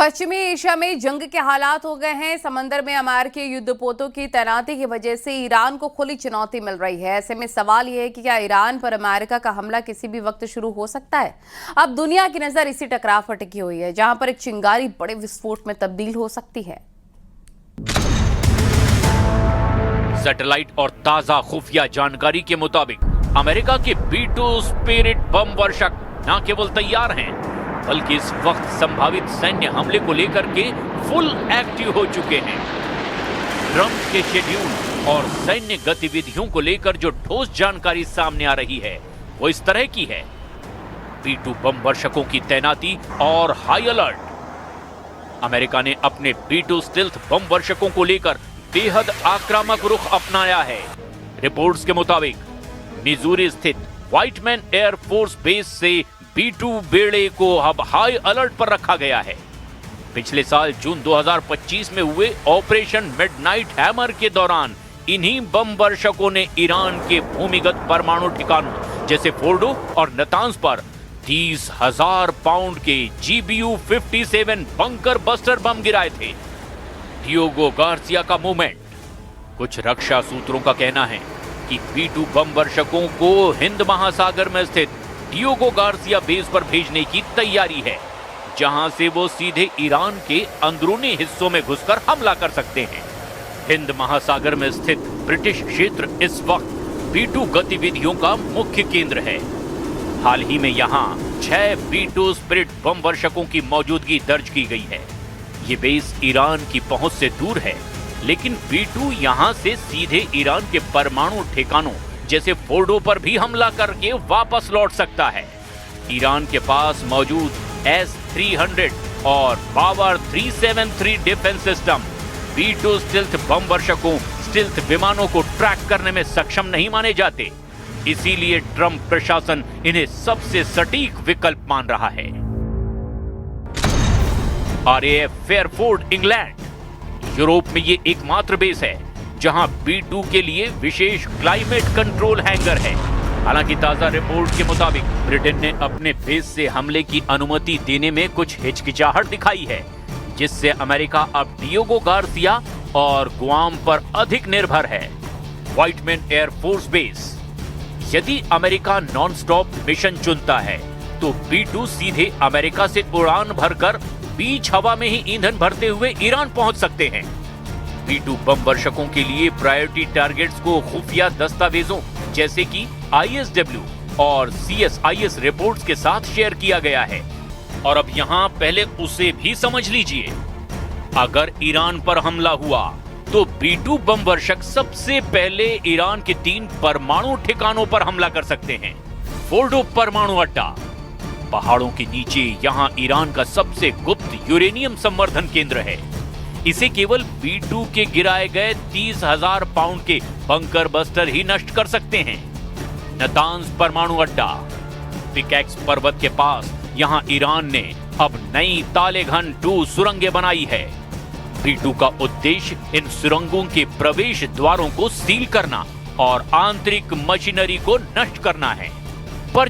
पश्चिमी एशिया में जंग के हालात हो गए हैं। समंदर में अमेरिकी युद्धपोतों की तैनाती की वजह से ईरान को खुली चुनौती मिल रही है। ऐसे में सवाल यह है कि क्या ईरान पर अमेरिका का हमला किसी भी वक्त शुरू हो सकता है। अब दुनिया की नजर इसी टकराव पर टिकी हुई है, जहां पर एक चिंगारी बड़े विस्फोट में तब्दील हो सकती है। सैटेलाइट और ताजा खुफिया जानकारी के मुताबिक अमेरिका के B-2 स्पिरिट बम वर्षक न केवल तैयार हैं, बल्कि इस वक्त संभावित सैन्य हमले को लेकर के फुल एक्टिव हो चुके हैं। ट्रंप के शेड्यूल और सैन्य गतिविधियों को लेकर जो ठोस जानकारी सामने आ रही है वो इस तरह की है। B-2 बम वर्षकों की तैनाती और हाई अलर्ट। अमेरिका ने अपने B-2 स्टेल्थ बम वर्षकों को लेकर बेहद आक्रामक रुख अपनाया है। रिपोर्ट्स के मुताबिक मिजूरी स्थित व्हाइटमैन एयरफोर्स बेस से B-2 बेड़े को अब हाई अलर्ट पर रखा गया है। पिछले साल जून 2025 में हुए ऑपरेशन मिडनाइट हैमर के दौरान इन्हीं बम वर्षकों ने ईरान के भूमिगत परमाणु ठिकानों जैसे फोर्डो और नतांज पर 30,000 पाउंड के GBU-57 बंकर बस्टर बम गिराए थे। डियोगो गार्सिया का मूवमेंट। कुछ रक्षा सूत्रों का कहना है कि B-2 बम वर्षकों को हिंद महासागर में स्थित डियोगो गार्सिया बेस पर भेजने की तैयारी है, जहां से वो सीधे ईरान के अंदरूनी हिस्सों में घुसकर हमला कर सकते हैं। हिंद महासागर में स्थित ब्रिटिश क्षेत्र इस वक्त B-2 गतिविधियों का मुख्य केंद्र है। हाल ही में यहां 6 B-2 स्पिरिट बम वर्षकों की मौजूदगी दर्ज की गई है। ये बेस ईरान की पहुंच से दूर है, लेकिन B-2 यहां से सीधे ईरान के परमाणु ठिकानों जैसे फोर्डो पर भी हमला करके वापस लौट सकता है। ईरान के पास मौजूद S-300 और power 373 defence system B-2 stealth bomb वर्षकों स्टिल्थ विमानों को ट्रैक करने में सक्षम नहीं माने जाते। इसीलिए ट्रंप प्रशासन इन्हें सबसे सटीक विकल्प मान रहा है। RAF Fairford England. यूरोप में ये एकमात्र बेस है जहां B-2 के लिए विशेष क्लाइमेट कंट्रोल हैंगर है। हालांकि ताजा रिपोर्ट के मुताबिक ब्रिटेन ने अपने बेस से हमले की अनुमति देने में कुछ हिचकिचाहट दिखाई है, जिससे अमेरिका अब डियोगो गार्सिया और गुआम पर अधिक निर्भर है। Whitman air force base. यदि अमेरिका नॉन स्टॉप मिशन चुनता है तो B-2 सीधे अमेरिका से उड़ान भरकर बीच हवा में ही ईंधन भरते हुए ईरान पहुंच सकते हैं। B-2 बम वर्षकों के लिए प्रायोरिटी टारगेट्स को खुफिया दस्तावेजों जैसे कि ISW और CSIS रिपोर्ट्स के साथ शेयर किया गया है। और अब यहां पहले उसे भी समझ लीजिए। अगर ईरान पर हमला हुआ तो B-2 बम वर्षक सबसे पहले ईरान के 3 परमाणु ठिकानों पर हमला कर सकते हैं। फोर्डो परमाणु अड्डा, पहाड़ों के नीचे यहां ईरान का सबसे गुप्त यूरेनियम संवर्धन केंद्र है। इसे केवल B-2 के गिराए गए 30,000 पाउंड के बंकर बस्टर ही नष्ट कर सकते हैं। नतांज परमाणु अड्डा, पिकैक्स पर्वत के पास यहां ईरान ने अब नई तालेघन 2 सुरंगें बनाई है। B-2 का उद्देश्य इन सुरंगों के प्रवेश द्वारों को सील करना और आंतरिक मशीनरी को नष्ट करना है। पर